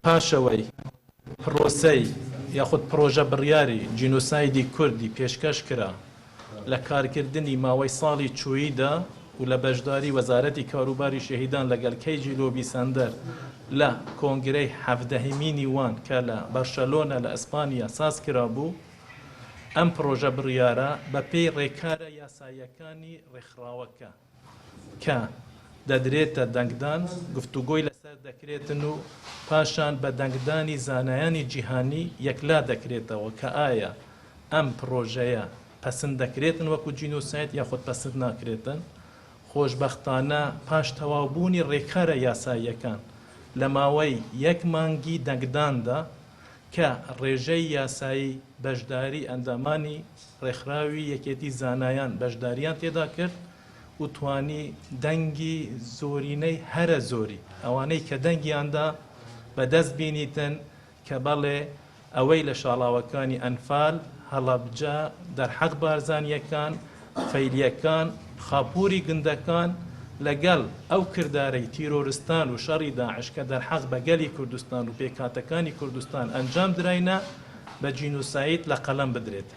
پاشەوەی پرۆسەی یاخود پرۆژە بڕیاری جینۆسایدی کوردی پێشکەش کرا لە کارکردنی ماوەی ساڵی چوویدا و لە بەشداری وەزارەتی کاروباری شەهیدان لەگەڵ کەیجی لۆبی سەندەر لە کۆنگرەی هەڤدەهەمینی وان کە لە بەرشەلۆنە لە ئەسپانیا ساز کرا بوو. ئەم پرۆژە بڕیارە بە پێی ڕێکارە یاساییەکانی ڕێکخراوەکە کە دەدرێتە دەنگدان گفتوگۆی لەسەر دەکرێتن و پاشان بە دەنگدانی زانایانی جیهانی یەکلا دەکرێتەوە کە ئایا ئەم پرۆژەیە پەسەند دەکرێتن وەکو جینۆساید یاخود پەسەند ناکرێتن. خۆشبەختانە پاش تەواوبوونی ڕێکارە یاساییەکان لە ماوەی یەک مانگی دەنگداندا کە ڕێژەی یاسایی بەشداری ئەندامانی ڕێکخراوی یەکێتی زانایان بەشداریان تێدا کرد و توانی دەنگی زۆرینەی هەرە زۆری ئەوانەی کە دەنگیاندا بەدەست بینیتن کە بەڵێ ئەوەی لە شاڵاوەکانی ئەنفال هەڵەبجە دەرحەق بارزانیەکان فەیلیەکان خاپووری گندەکان لەگەڵ ئەو کردارەی تیرۆرستان و شەڕی داعش کە دەرحەق بە گەلی کوردستان و پێکاتەکانی کوردستان ئەنجام دراینا بە جینۆساید لە قەڵەم بدرێت.